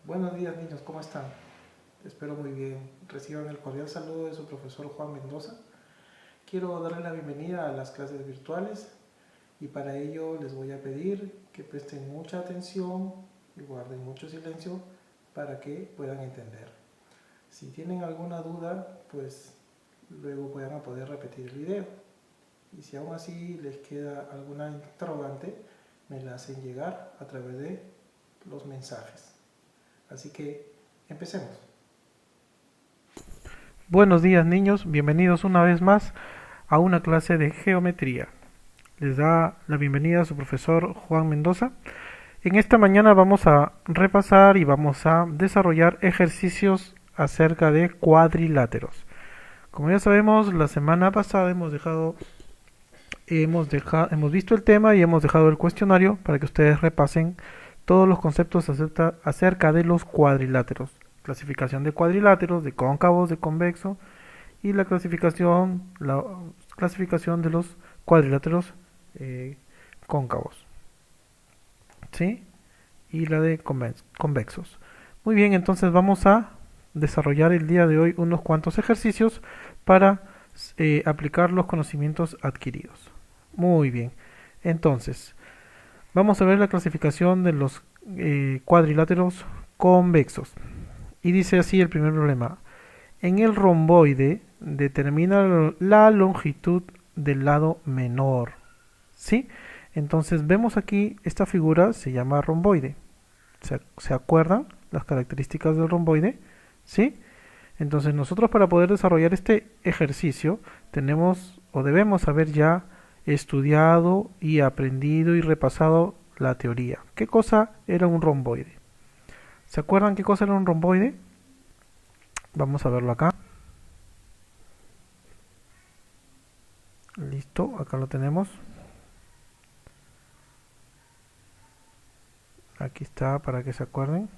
Buenos días niños, ¿cómo están? Espero muy bien. Reciban el cordial saludo de su profesor Juan Mendoza. Quiero darle la bienvenida a las clases virtuales y para ello les voy a pedir que presten mucha atención y guarden mucho silencio para que puedan entender. Si tienen alguna duda, pues luego puedan poder repetir el video. Y si aún así les queda alguna interrogante, me la hacen llegar a través de los mensajes. Así que empecemos. Buenos días niños, bienvenidos una vez más a una clase de geometría. Les da la bienvenida a su profesor Juan Mendoza. En esta mañana vamos a repasar y vamos a desarrollar ejercicios acerca de cuadriláteros. Como ya sabemos, la semana pasada hemos visto el tema y hemos dejado el cuestionario para que ustedes repasen todos los conceptos acerca de los cuadriláteros. Clasificación de cuadriláteros, de cóncavos, de convexo y la clasificación de los cuadriláteros cóncavos, ¿sí? Y la de convexos. Muy bien, entonces vamos a desarrollar el día de hoy unos cuantos ejercicios para aplicar los conocimientos adquiridos. Muy bien, entonces vamos a ver la clasificación de los cuadriláteros convexos. Y dice así el primer problema. En el romboide determina la longitud del lado menor. ¿Sí? Entonces vemos aquí esta figura se llama romboide. ¿Se acuerdan las características del romboide? ¿Sí? Entonces nosotros para poder desarrollar este ejercicio tenemos o debemos haber ya estudiado y aprendido y repasado la teoría. ¿Qué cosa era un romboide? ¿Se acuerdan qué cosa era un romboide? Vamos a verlo acá. Listo, acá lo tenemos. Aquí está para que se acuerden.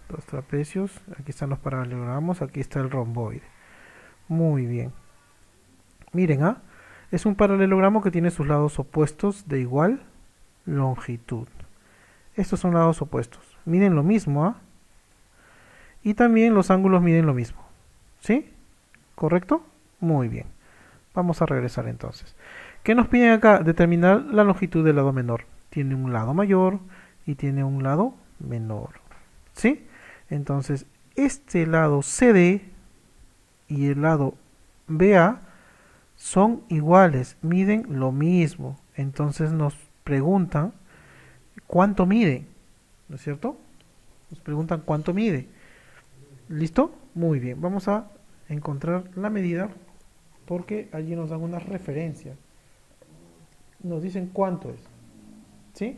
Los trapecios, aquí están los paralelogramos, aquí está el romboide. Muy bien. Miren, es un paralelogramo que tiene sus lados opuestos de igual longitud. Estos son lados opuestos. Miden lo mismo, y también los ángulos miden lo mismo. ¿Sí? ¿Correcto? Muy bien. Vamos a regresar entonces. ¿Qué nos piden acá? Determinar la longitud del lado menor. Tiene un lado mayor y tiene un lado menor. ¿Sí? Entonces, este lado CD y el lado BA son iguales, miden lo mismo. Entonces nos preguntan cuánto mide, ¿no es cierto? Nos preguntan cuánto mide. ¿Listo? Muy bien. Vamos a encontrar la medida porque allí nos dan una referencia. Nos dicen cuánto es. ¿Sí?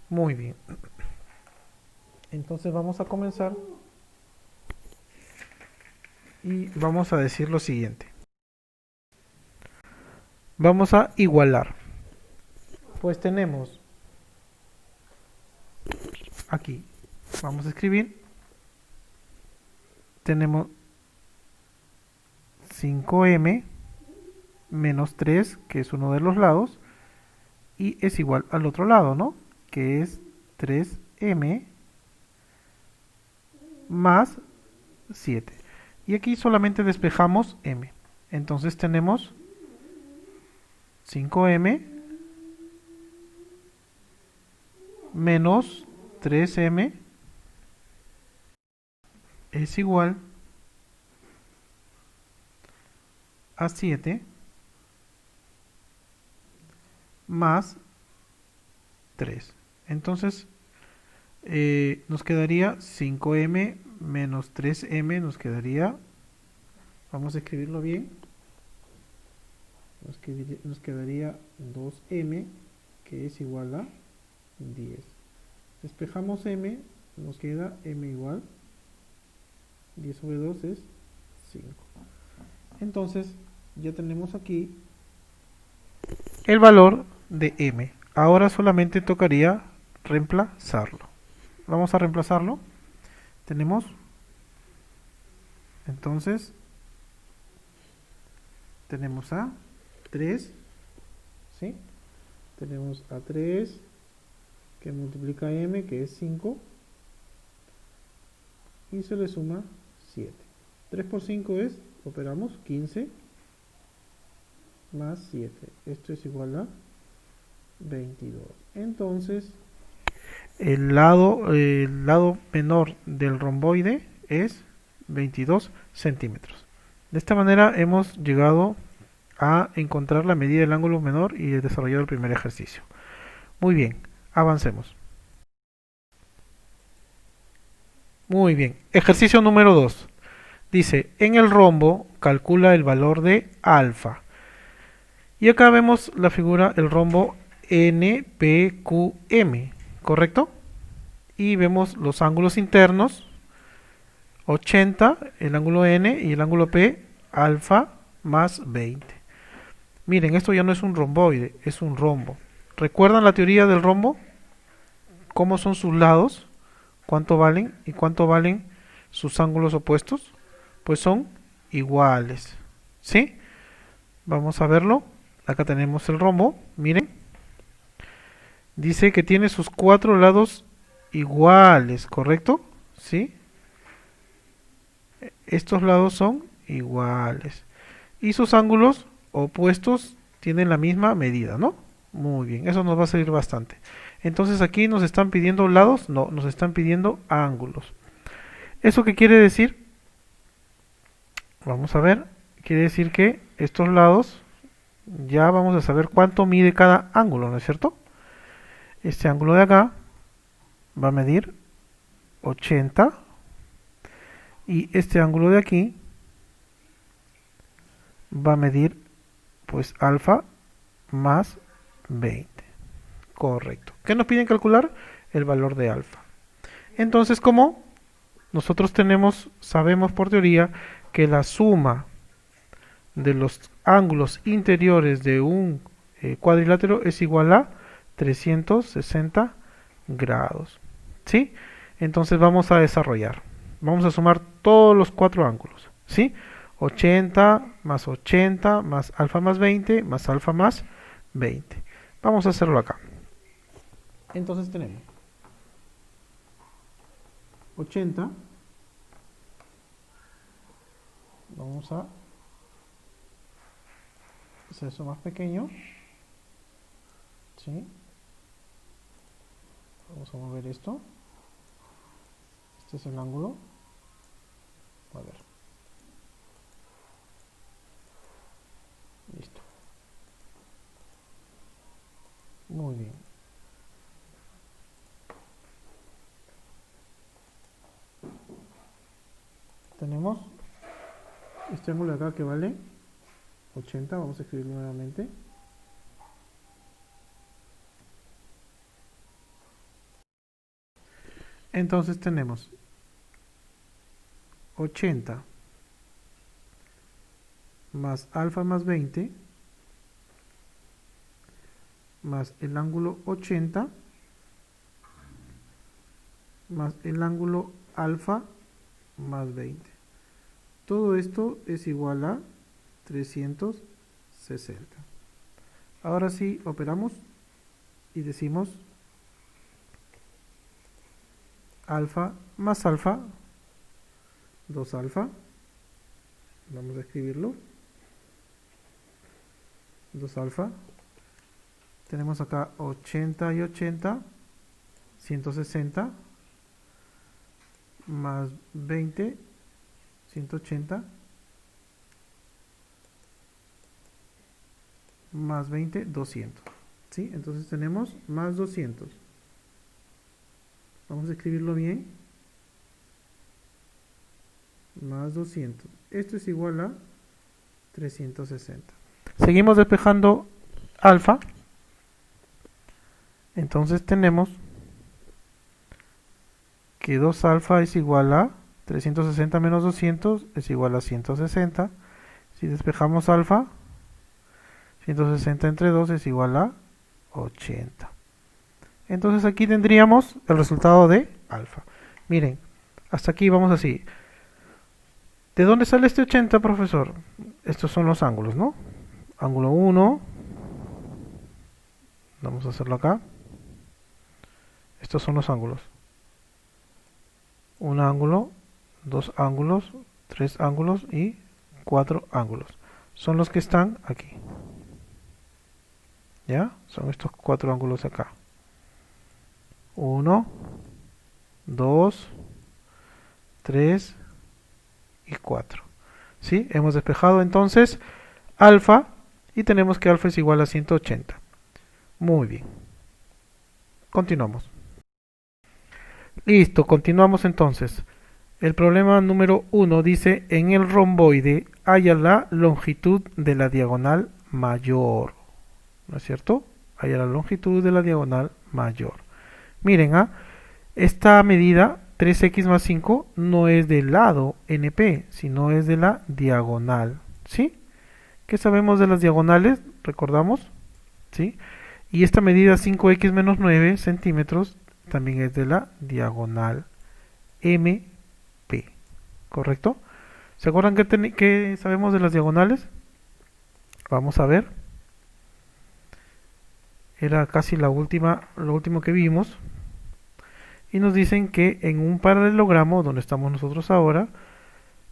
Muy bien. Entonces vamos a comenzar y vamos a decir lo siguiente. Vamos a igualar. Pues tenemos aquí, vamos a escribir, tenemos 5m menos 3, que es uno de los lados, y es igual al otro lado, ¿no? Que es 3m más 7. Y aquí solamente despejamos m. Entonces tenemos 5m menos 3m es igual a 7 más 3. Entonces nos quedaría 5m menos 3m, nos quedaría, vamos a escribirlo bien, nos quedaría 2m, que es igual a 10. Despejamos m, nos queda m igual 10 sobre 2 es 5. Entonces ya tenemos aquí el valor de m. Ahora solamente tocaría reemplazarlo. Vamos a reemplazarlo. Tenemos entonces tenemos a 3, ¿sí? Tenemos a 3 que multiplica m, que es 5, y se le suma 7. 3 por 5 es, operamos 15 más 7. Esto es igual a 22. Entonces, el lado menor del romboide es 22 centímetros. De esta manera hemos llegado a encontrar la medida del ángulo menor y he desarrollado el primer ejercicio. Muy bien, avancemos. Muy bien, ejercicio número 2. Dice, en el rombo calcula el valor de alfa. Y acá vemos la figura, el rombo NPQM, ¿correcto? Y vemos los ángulos internos, 80, el ángulo N y el ángulo P, alfa más 20. Miren, esto ya no es un romboide, es un rombo. ¿Recuerdan la teoría del rombo? ¿Cómo son sus lados? ¿Cuánto valen? ¿Y cuánto valen sus ángulos opuestos? Pues son iguales. ¿Sí? Vamos a verlo. Acá tenemos el rombo. Miren. Dice que tiene sus 4 lados iguales, ¿correcto? ¿Sí? Estos lados son iguales. Y sus ángulos opuestos tienen la misma medida, ¿no? Muy bien, eso nos va a servir bastante. Entonces aquí nos están pidiendo lados, no, nos están pidiendo ángulos. ¿Eso qué quiere decir? Vamos a ver, quiere decir que estos lados ya vamos a saber cuánto mide cada ángulo, ¿no es cierto? Este ángulo de acá va a medir 80 y este ángulo de aquí va a medir pues alfa más 20. Correcto. ¿Qué nos piden calcular? El valor de alfa. Entonces, como nosotros sabemos por teoría que la suma de los ángulos interiores de un cuadrilátero es igual a 360 grados. ¿Sí? Entonces vamos a desarrollar. Vamos a sumar todos los 4 ángulos. ¿Sí? 80 más alfa más 20 más alfa más 20. Vamos a hacerlo acá. Entonces tenemos 80. Vamos a hacer eso más pequeño. ¿Sí? Vamos a mover esto. Este es el ángulo. A ver. Listo. Muy bien. Tenemos este ángulo de acá que vale 80. Vamos a escribirlo nuevamente. Entonces tenemos 80 más alfa más 20 más el ángulo 80 más el ángulo alfa más 20. Todo esto es igual a 360. Ahora sí, operamos y decimos alfa más alfa, 2 alfa. Vamos a escribirlo. 2 alfa. Tenemos acá 80 y 80, 160, más 20, 180, más 20, 200. ¿Sí? Entonces tenemos más 200. Vamos a escribirlo bien. Más 200. Esto es igual a 360. Seguimos despejando alfa. Entonces tenemos que 2 alfa es igual a 360 menos 200 es igual a 160. Si despejamos alfa, 160 entre 2 es igual a 80. Entonces aquí tendríamos el resultado de alfa. Miren, hasta aquí vamos así. ¿De dónde sale este 80, profesor? Estos son los ángulos, ¿no? Ángulo 1. Vamos a hacerlo acá. Estos son los ángulos. Un ángulo 2 ángulos, 3 ángulos y 4 ángulos. Son los que están aquí. ¿Ya? Son estos 4 ángulos acá. 1, 2, 3 y 4. ¿Sí? Hemos despejado entonces alfa y tenemos que alfa es igual a 180. Muy bien. Continuamos. Listo, continuamos entonces. El problema número 1 dice, en el romboide haya la longitud de la diagonal mayor. ¿No es cierto? Haya la longitud de la diagonal mayor. Miren, esta medida 3x más 5 no es del lado NP, sino es de la diagonal. ¿Sí? ¿Qué sabemos de las diagonales? ¿Recordamos? ¿Sí? Y esta medida 5x menos 9 centímetros también es de la diagonal MP. ¿Correcto? ¿Se acuerdan que sabemos de las diagonales? Vamos a ver. Era casi lo último que vimos. Y nos dicen que en un paralelogramo, donde estamos nosotros ahora,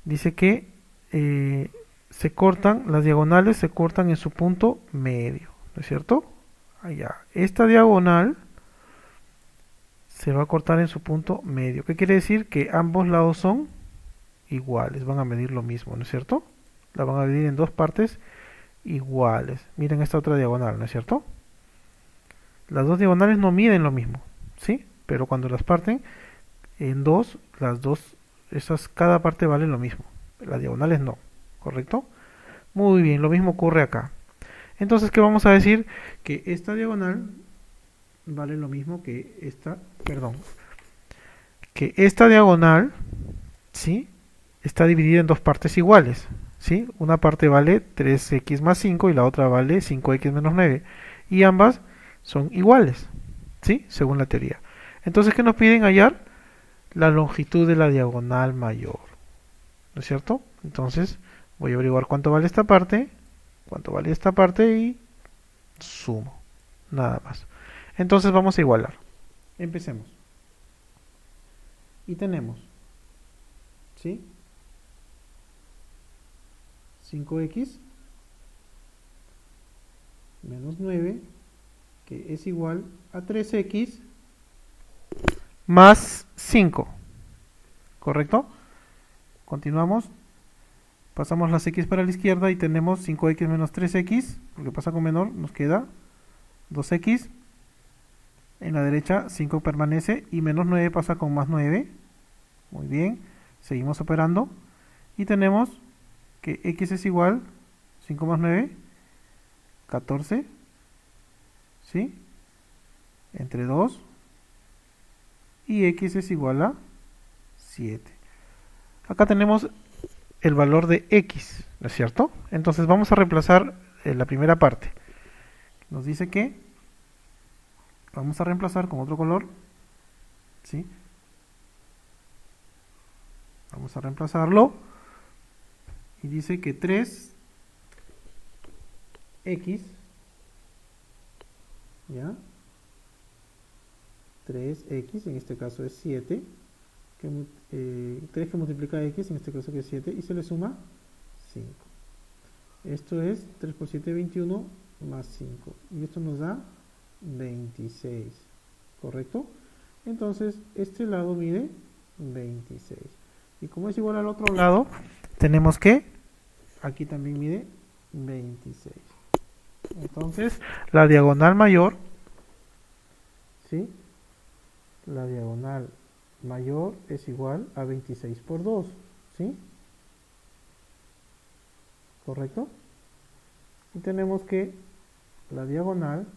dice que las diagonales se cortan en su punto medio. ¿No es cierto? Allá. Esta diagonal se va a cortar en su punto medio. ¿Qué quiere decir? Que ambos lados son iguales, van a medir lo mismo, ¿no es cierto? La van a dividir en dos partes iguales. Miren esta otra diagonal, ¿no es cierto? Las dos diagonales no miden lo mismo, ¿sí? Pero cuando las parten en dos, cada parte vale lo mismo. Las diagonales no, ¿correcto? Muy bien, lo mismo ocurre acá. Entonces, ¿qué vamos a decir? Que esta diagonal vale lo mismo que esta, que esta diagonal, ¿sí? Está dividida en dos partes iguales, ¿sí? Una parte vale 3x más 5 y la otra vale 5x menos 9. Y ambas son iguales, ¿sí? Según la teoría. Entonces, ¿qué nos piden hallar? La longitud de la diagonal mayor, ¿no es cierto? Entonces, voy a averiguar cuánto vale esta parte, cuánto vale esta parte y sumo, nada más. Entonces vamos a igualar. Empecemos. Y tenemos, ¿sí? 5x menos 9, que es igual a 3x más 5. ¿Correcto? Continuamos. Pasamos las x para la izquierda y tenemos 5x menos 3x. Lo que pasa con menor nos queda 2x. En la derecha 5 permanece y menos 9 pasa con más 9. Muy bien. Seguimos operando. Y tenemos que x es igual 5 más 9, 14. ¿Sí? Entre 2. Y x es igual a 7. Acá tenemos el valor de x, ¿no es cierto? Entonces vamos a reemplazar la primera parte. Nos dice que vamos a reemplazar con otro color, ¿sí? Vamos a reemplazarlo y dice que 3x, ¿ya? 3x, en este caso es 7, 3 que multiplica x, en este caso que es 7, y se le suma 5. Esto es 3 por 7, 21, más 5. Y esto nos da 26. ¿Correcto? Entonces, este lado mide 26. Y como es igual al otro lado, tenemos que aquí también mide 26. Entonces, la diagonal mayor, ¿sí? La diagonal mayor es igual a 26 por 2, ¿sí? ¿Correcto? Y tenemos que la diagonal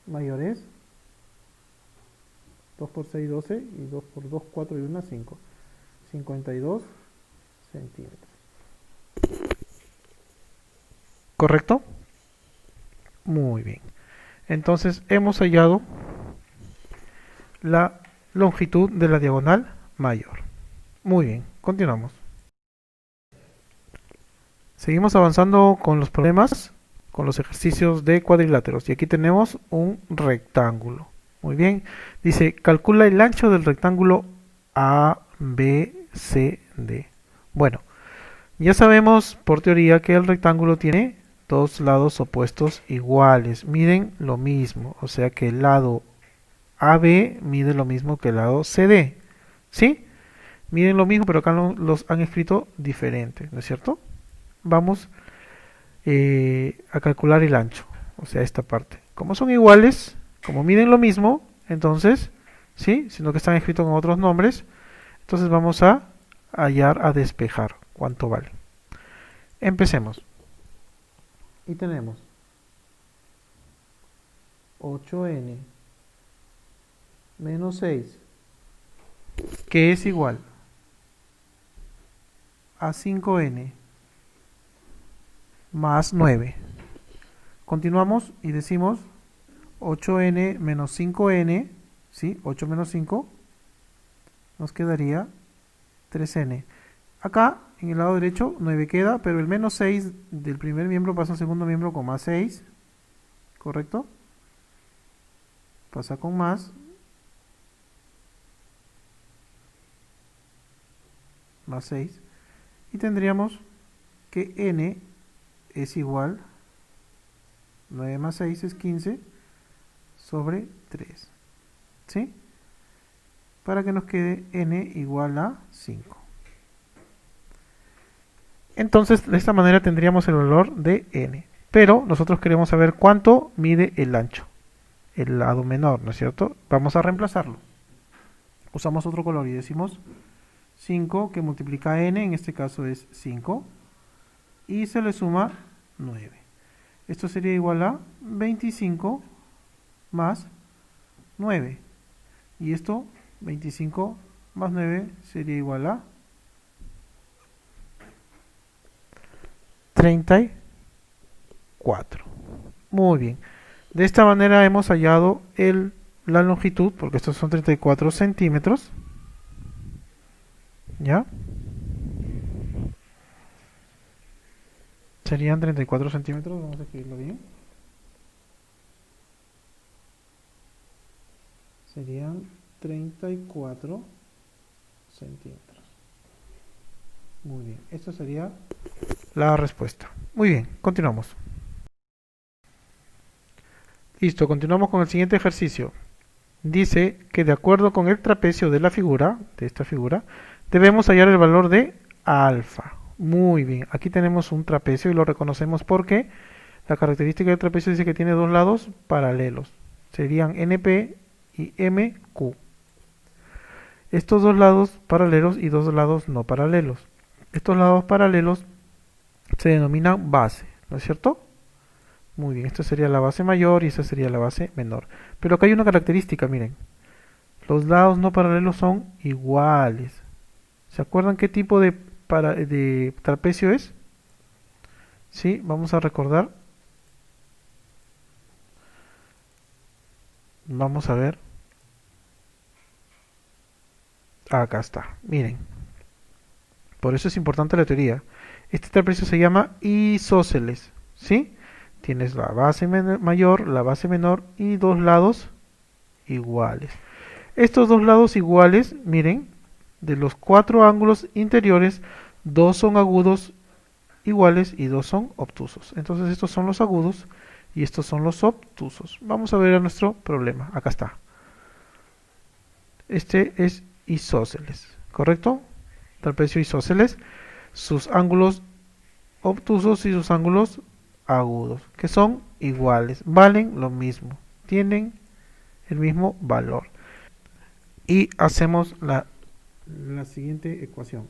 mayor es 2 por 6, 12, y 2 por 2, 4 y 1, 5. 52 centímetros. ¿Correcto? Muy bien. Entonces hemos hallado la longitud de la diagonal mayor. Muy bien, continuamos. Seguimos avanzando con los problemas, con los ejercicios de cuadriláteros. Y aquí tenemos un rectángulo. Muy bien. Dice, calcula el ancho del rectángulo A, B, C, D. Bueno, ya sabemos por teoría que el rectángulo tiene dos lados opuestos iguales, miden lo mismo, o sea que el lado AB mide lo mismo que el lado CD, ¿sí? Miden lo mismo, pero acá los han escrito diferente, ¿no es cierto? Vamos a calcular el ancho, o sea, esta parte. Como son iguales, como miden lo mismo, entonces, ¿sí? Sino que están escritos con otros nombres, entonces vamos a hallar, a despejar cuánto vale. Empecemos. Y tenemos 8n menos 6, que es igual a 5n más 9. Continuamos y decimos 8n menos 5n, ¿sí? 8 menos 5 nos quedaría 3n. Acá, en el lado derecho, 9 queda, pero el menos 6 del primer miembro pasa al segundo miembro con más 6, ¿correcto? Pasa con más 6, y tendríamos que n es igual, 9 más 6 es 15 sobre 3, ¿sí? Para que nos quede n igual a 5. Entonces, de esta manera tendríamos el valor de n. Pero nosotros queremos saber cuánto mide el ancho, el lado menor, ¿no es cierto? Vamos a reemplazarlo. Usamos otro color y decimos 5 que multiplica n, en este caso es 5, y se le suma 9. Esto sería igual a 25 más 9. Y esto, 25 más 9, sería igual a 34. Muy bien. De esta manera hemos hallado la longitud, porque estos son 34 centímetros. ¿Ya? Serían 34 centímetros, vamos a escribirlo bien. Serían 34 centímetros. Muy bien, esta sería la respuesta. Muy bien, continuamos. Listo, continuamos con el siguiente ejercicio. Dice que de acuerdo con el trapecio de la figura, de esta figura, debemos hallar el valor de alfa. Muy bien, aquí tenemos un trapecio y lo reconocemos porque la característica del trapecio dice que tiene dos lados paralelos. Serían NP y MQ. Estos dos lados paralelos y dos lados no paralelos. Estos lados paralelos se denominan base, ¿no es cierto? Muy bien, esta sería la base mayor y esta sería la base menor. Pero acá hay una característica, miren. Los lados no paralelos son iguales. ¿Se acuerdan qué tipo de trapecio es? Sí, vamos a recordar. Vamos a ver. Acá está, miren. Por eso es importante la teoría. Este trapecio se llama isósceles, ¿sí? Tienes la base mayor, la base menor y dos lados iguales. Estos dos lados iguales, miren, de los cuatro ángulos interiores, dos son agudos iguales y dos son obtusos. Entonces estos son los agudos y estos son los obtusos. Vamos a ver a nuestro problema. Acá está. Este es isósceles, ¿correcto? Trapecio isósceles. Sus ángulos obtusos y sus ángulos agudos, que son iguales, valen lo mismo, tienen el mismo valor. Y hacemos la siguiente ecuación,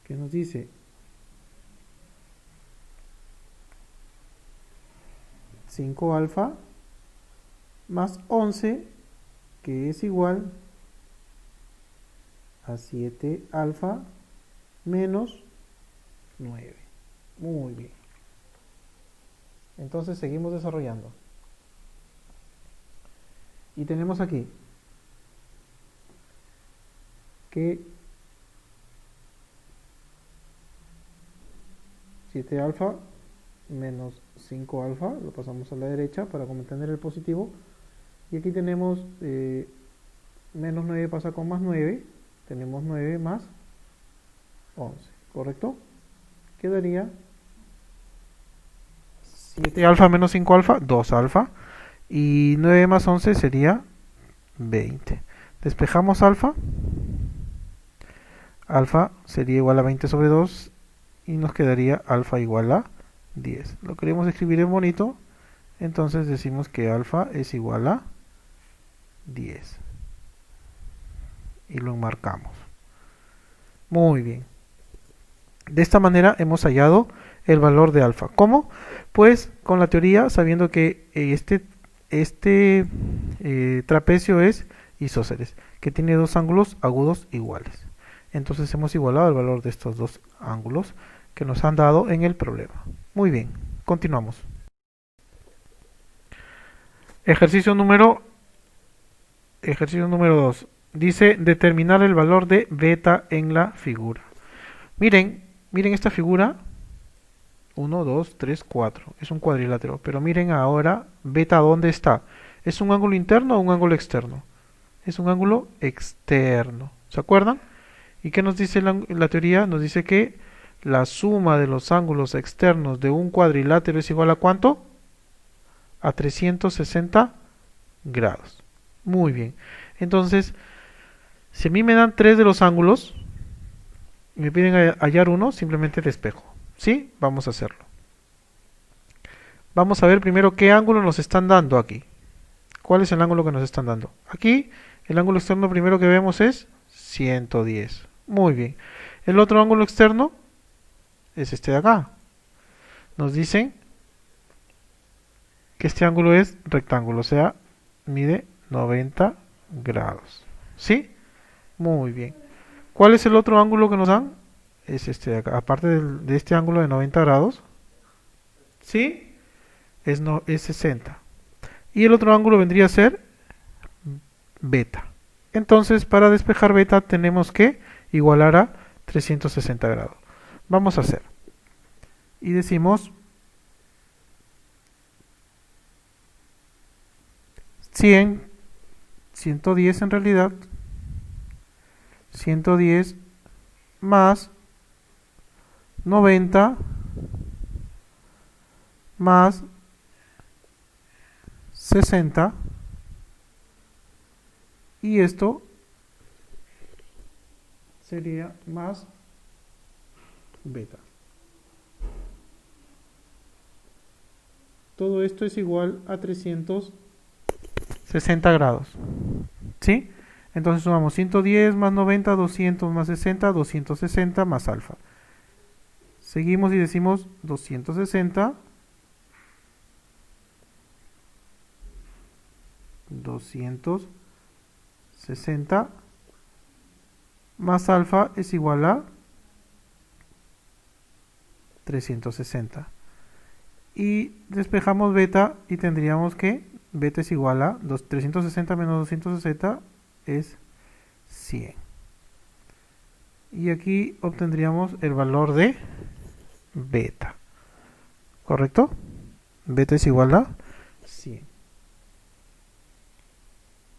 que nos dice 5 alfa más 11, que es igual a 7 alfa menos 9. Muy bien. Entonces seguimos desarrollando. Y tenemos aquí que 7 alfa menos 5 alfa, lo pasamos a la derecha para tener el positivo. Y aquí tenemos menos 9 pasa con más 9. Tenemos 9 más 11, ¿correcto? Quedaría 7 alfa menos 5 alfa, 2 alfa. Y 9 más 11 sería 20. Despejamos alfa. Alfa sería igual a 20 sobre 2 y nos quedaría alfa igual a 10. Lo queremos escribir en bonito, entonces decimos que alfa es igual a 10. Y lo enmarcamos. Muy bien. De esta manera hemos hallado el valor de alfa. ¿Cómo? Pues con la teoría, sabiendo que este trapecio es isósceles, que tiene dos ángulos agudos iguales. Entonces hemos igualado el valor de estos dos ángulos que nos han dado en el problema. Muy bien, continuamos. Ejercicio número 2. Dice determinar el valor de beta en la figura. Miren esta figura. 1, 2, 3, 4. Es un cuadrilátero. Pero miren ahora beta dónde está. ¿Es un ángulo interno o un ángulo externo? Es un ángulo externo. ¿Se acuerdan? ¿Y qué nos dice la teoría? Nos dice que la suma de los ángulos externos de un cuadrilátero es igual a ¿cuánto? A 360 grados. Muy bien. Entonces, si a mí me dan 3 de los ángulos y me piden hallar uno, simplemente despejo. ¿Sí? Vamos a hacerlo. Vamos a ver primero qué ángulo nos están dando aquí. ¿Cuál es el ángulo que nos están dando? Aquí, el ángulo externo primero que vemos es 110. Muy bien. El otro ángulo externo es este de acá. Nos dicen que este ángulo es rectángulo, o sea, mide 90 grados. ¿Sí? Muy bien. ¿Cuál es el otro ángulo que nos dan? Es este de acá. Aparte de este ángulo de 90 grados, ¿sí? Es 60. Y el otro ángulo vendría a ser beta. Entonces, para despejar beta tenemos que igualar a 360 grados. Vamos a hacer. Y decimos 100, 110 en realidad, 110 más 90 más 60, y esto sería más beta. Todo esto es igual a 360 grados. ¿Sí? Entonces sumamos 110 más 90, 200 más 60, 260 más alfa. Seguimos y decimos 260 más alfa es igual a 360. Y despejamos beta y tendríamos que beta es igual a 360 menos 260 es 100. Y aquí obtendríamos el valor de beta. ¿Correcto? Beta es igual a 100.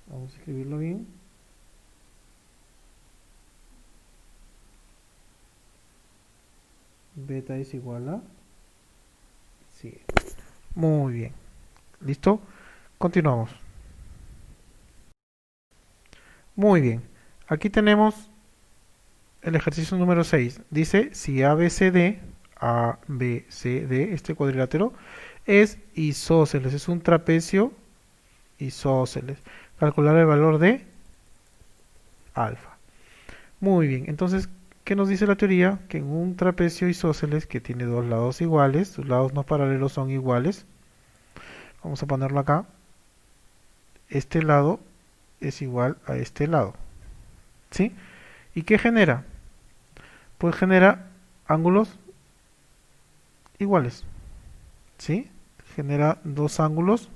Vamos a escribirlo bien. Beta es igual a 100. Muy bien. ¿Listo? Continuamos. Muy bien. Aquí tenemos el ejercicio número 6. Dice si ABCD, este cuadrilátero, es isósceles, es un trapecio isósceles. Calcular el valor de alfa. Muy bien, entonces, ¿qué nos dice la teoría? Que en un trapecio isósceles que tiene dos lados iguales, sus lados no paralelos son iguales. Vamos a ponerlo acá. Este lado es igual a este lado. ¿Sí? ¿Y qué genera? Pues genera ángulos iguales. ¿Sí? Genera dos ángulos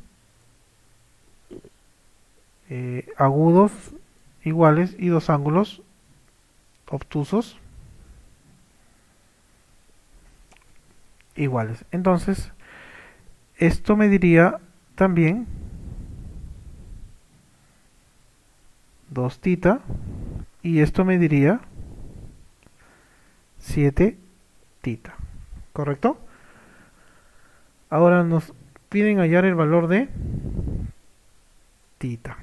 agudos iguales y dos ángulos obtusos iguales. Entonces, esto me diría también 2 θ y esto me diría 7 tita, ¿correcto? Ahora nos piden hallar el valor de tita.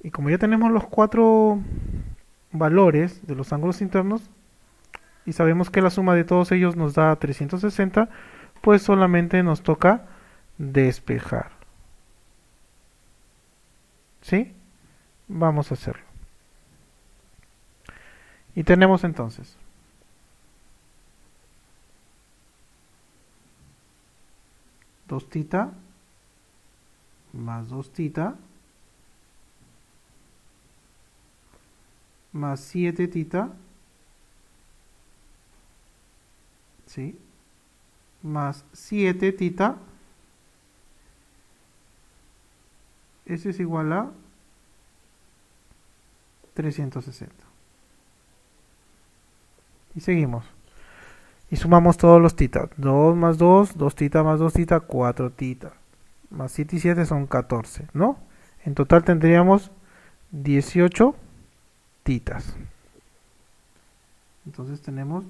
Y como ya tenemos los cuatro valores de los ángulos internos y sabemos que la suma de todos ellos nos da 360, pues solamente nos toca despejar. ¿Sí? Vamos a hacerlo. Y tenemos entonces 2 tita más 2 tita más 7 tita, ¿sí? Más 7 tita, eso es igual a 360. Y seguimos. Y sumamos todos los tita. 2 más 2, 2 tita más 2 tita, 4 tita. Más 7 y 7 son 14, ¿no? En total tendríamos 18 titas. Entonces tenemos,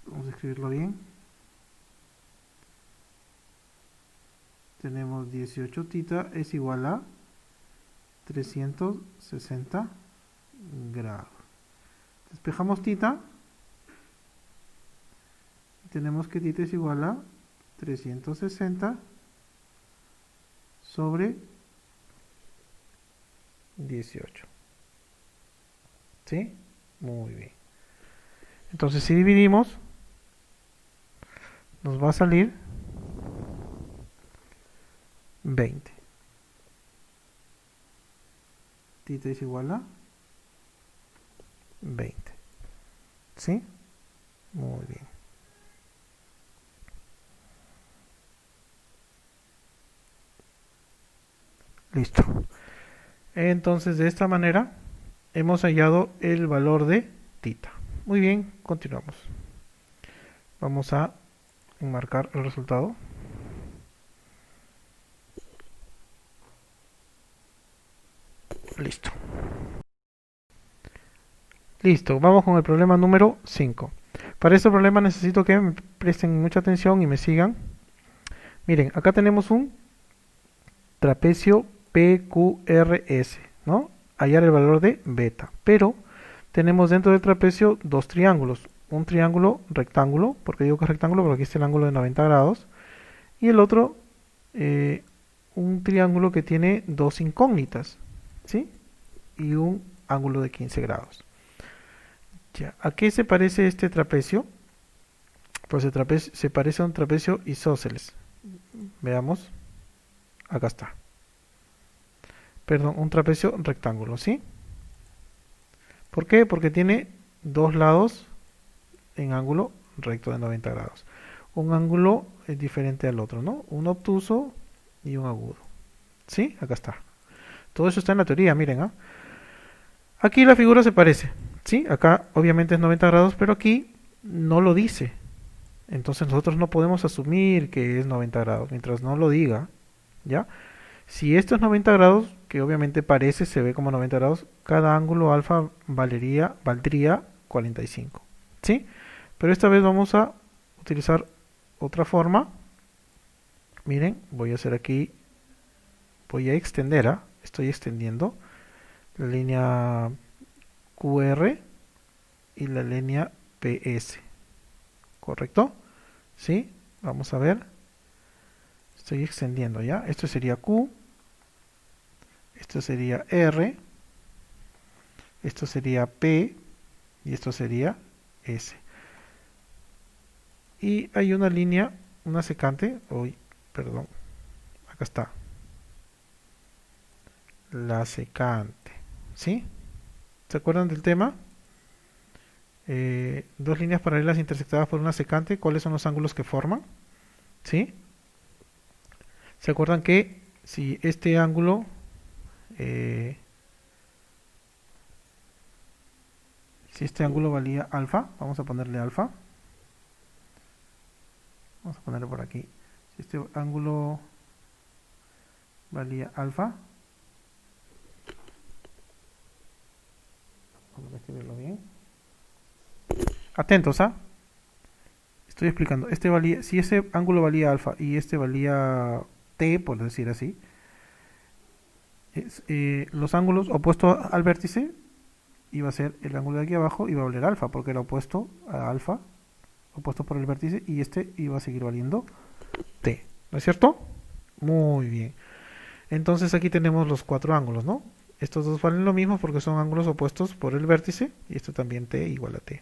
vamos a escribirlo bien, tenemos 18 tita es igual a 360 grados. Despejamos tita y tenemos que tita es igual a 360 sobre 18. ¿Sí? Muy bien. Entonces si dividimos, nos va a salir 20. Tita es igual a 20. ¿Sí? Muy bien. Listo. Entonces de esta manera hemos hallado el valor de tita. Muy bien, continuamos. Vamos a enmarcar el resultado. Listo. Listo, vamos con el problema número 5. Para este problema necesito que me presten mucha atención y me sigan. Miren, acá tenemos un trapecio PQRS, ¿no? Hallar el valor de beta. Pero tenemos dentro del trapecio dos triángulos. Un triángulo rectángulo, porque digo que es rectángulo porque aquí está el ángulo de 90 grados. Y el otro, un triángulo que tiene dos incógnitas, ¿sí? Y un ángulo de 15 grados. Ya, ¿a qué se parece este trapecio? Pues el trapecio se parece a un trapecio isósceles. Veamos. Acá está. Perdón, un trapecio rectángulo, ¿sí? ¿Por qué? Porque tiene dos lados en ángulo recto de 90 grados. Un ángulo es diferente al otro, ¿no? Un obtuso y un agudo. ¿Sí? Acá está. Todo eso está en la teoría, miren, ¿ah? Aquí la figura se parece, ¿sí? Acá obviamente es 90 grados, pero aquí no lo dice. Entonces nosotros no podemos asumir que es 90 grados mientras no lo diga, ¿ya? Si esto es 90 grados, que obviamente parece, se ve como 90 grados, cada ángulo alfa valdría 45, ¿sí? Pero esta vez vamos a utilizar otra forma. Miren, voy a hacer aquí, voy a extender, ¿ah? Estoy extendiendo la línea QR y la línea PS, ¿correcto? ¿Sí? Vamos a ver. Estoy extendiendo ya. Esto sería Q. Esto sería R. Esto sería P. Y esto sería S. Y hay una línea, una secante. Uy, perdón. Acá está. La secante. ¿Sí? ¿Se acuerdan del tema? Dos líneas paralelas intersectadas por una secante. ¿Cuáles son los ángulos que forman? ¿Sí? ¿Se acuerdan que si este ángulo si este ángulo valía alfa, vamos a ponerle alfa, vamos a ponerlo por aquí, si este ángulo valía alfa, escribirlo bien. Atentos, ¿ah? Estoy explicando. Si ese ángulo valía alfa y este valía t, por decir así, los ángulos opuestos al vértice iba a ser el ángulo de aquí abajo, iba a valer alfa, porque era opuesto a alfa, opuesto por el vértice, y este iba a seguir valiendo t, ¿no es cierto? Muy bien. Entonces aquí tenemos los cuatro ángulos, ¿no? Estos dos valen lo mismo porque son ángulos opuestos por el vértice, y esto también t igual a t.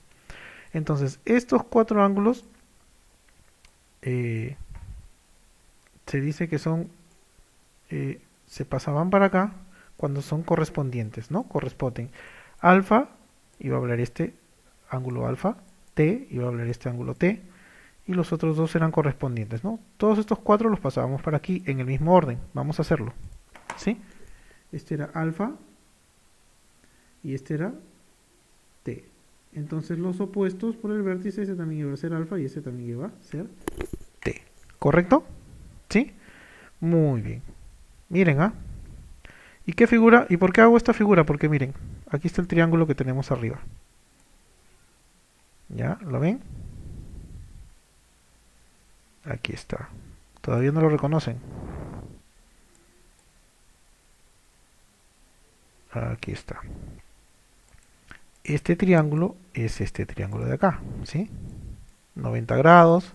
Entonces, estos cuatro ángulos se dice que son, se pasaban para acá cuando son correspondientes, ¿no? Corresponden. Alfa iba a valer este ángulo alfa, t iba a valer este ángulo t, y los otros dos eran correspondientes, ¿no? Todos estos cuatro los pasábamos para aquí en el mismo orden. Vamos a hacerlo, ¿sí? Este era alfa y este era t. Entonces los opuestos por el vértice, ese también iba a ser alfa y ese también iba a ser t. ¿Correcto? ¿Sí? Muy bien. Miren, ¿ah? ¿Y qué figura? ¿Y por qué hago esta figura? Porque miren, aquí está el triángulo que tenemos arriba. ¿Ya? ¿Lo ven? Aquí está. ¿Todavía no lo reconocen? Aquí está. Este triángulo es este triángulo de acá, ¿sí? 90 grados.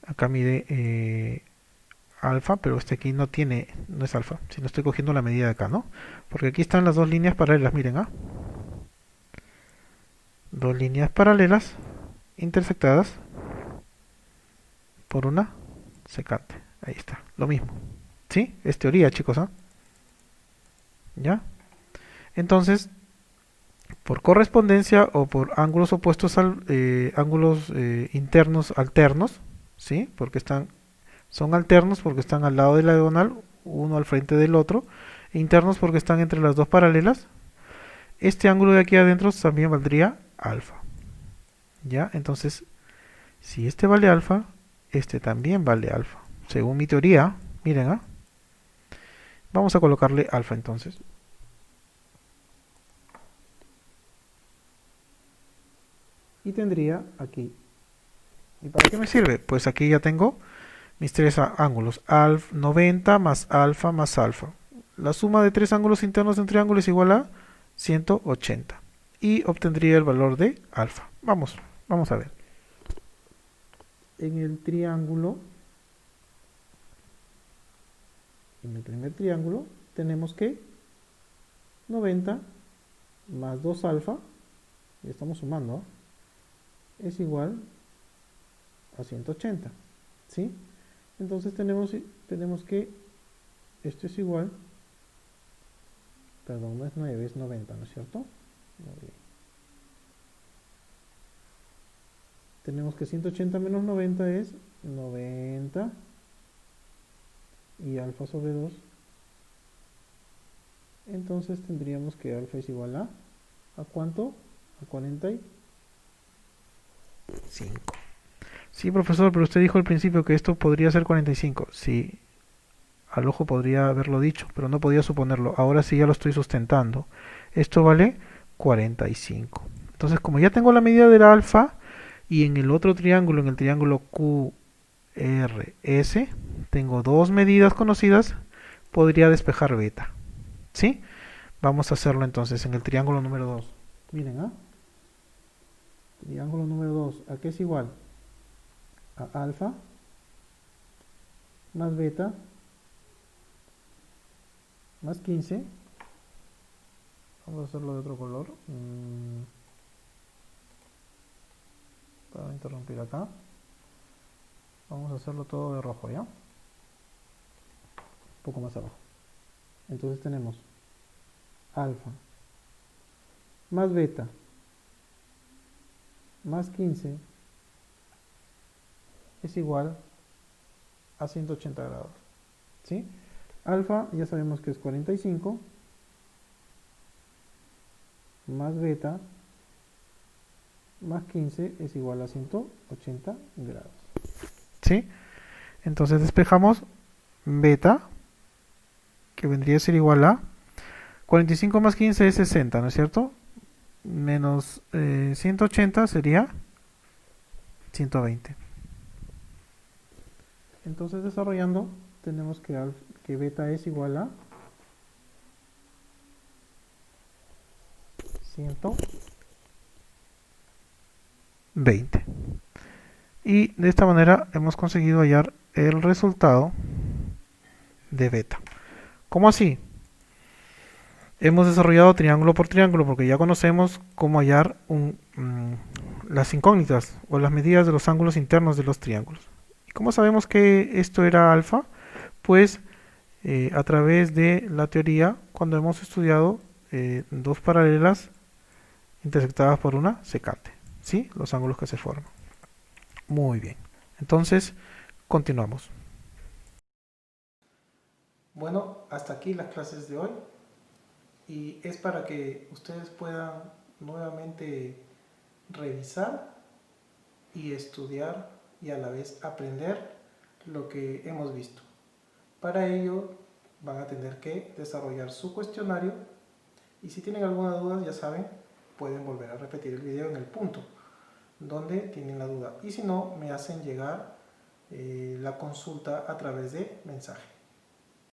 Acá mide alfa, pero este aquí no es alfa, sino estoy cogiendo la medida de acá, ¿no? Porque aquí están las dos líneas paralelas, miren, ¿ah? Dos líneas paralelas intersectadas por una secante. Ahí está, lo mismo. ¿Sí? Es teoría, chicos, ¿ah? ¿Ya? Entonces, por correspondencia o por ángulos opuestos ángulos internos alternos, ¿sí? Porque son alternos porque están al lado de la diagonal, uno al frente del otro, e internos porque están entre las dos paralelas. Este ángulo de aquí adentro también valdría alfa. ¿Ya? Entonces, si este vale alfa, este también vale alfa. Según mi teoría, miren, ¿ah? Vamos a colocarle alfa entonces. Y tendría aquí. ¿Y para qué me sirve? Pues aquí ya tengo mis tres ángulos. 90 más alfa más alfa. La suma de tres ángulos internos de un triángulo es igual a 180. Y obtendría el valor de alfa. Vamos a ver. En el triángulo, en el primer triángulo, tenemos que 90 más 2 alfa, y estamos sumando, ¿eh? Es igual a 180, ¿sí? Entonces tenemos que esto es igual, perdón, no es 9, es 90, ¿no es cierto? Muy bien. Tenemos que 180 menos 90 es 90 y alfa sobre 2. Entonces tendríamos que alfa es igual ¿a cuánto? A 45. Sí, profesor, pero usted dijo al principio que esto podría ser 45. Sí, al ojo podría haberlo dicho, pero no podía suponerlo. Ahora sí ya lo estoy sustentando. Esto vale 45. Entonces, como ya tengo la medida del alfa, y en el otro triángulo, en el triángulo QRS, tengo dos medidas conocidas, podría despejar beta. ¿Sí? Vamos a hacerlo entonces en el triángulo número 2. Miren, ¿ah? Triángulo número 2, ¿a qué es igual? A alfa más beta más 15. Vamos a hacerlo de otro color. Para interrumpir acá. Vamos a hacerlo todo de rojo, ¿ya? Un poco más abajo. Entonces tenemos alfa más beta más 15 es igual a 180 grados. ¿Sí? Alfa ya sabemos que es 45 más beta más 15 es igual a 180 grados. ¿Sí? Entonces despejamos beta, que vendría a ser igual a 45 más 15 es 60, ¿no es cierto? menos 180 sería 120. Entonces desarrollando tenemos que beta es igual a 120. Y de esta manera hemos conseguido hallar el resultado de beta. ¿Cómo así? Hemos desarrollado triángulo por triángulo porque ya conocemos cómo hallar las incógnitas o las medidas de los ángulos internos de los triángulos. ¿Y cómo sabemos que esto era alfa? Pues a través de la teoría, cuando hemos estudiado dos paralelas intersectadas por una secante, ¿sí? Los ángulos que se forman. Muy bien. Entonces, continuamos. Bueno, hasta aquí las clases de hoy. Y es para que ustedes puedan nuevamente revisar y estudiar y a la vez aprender lo que hemos visto. Para ello van a tener que desarrollar su cuestionario y si tienen alguna duda, ya saben, pueden volver a repetir el video en el punto donde tienen la duda y si no, me hacen llegar la consulta a través de mensaje.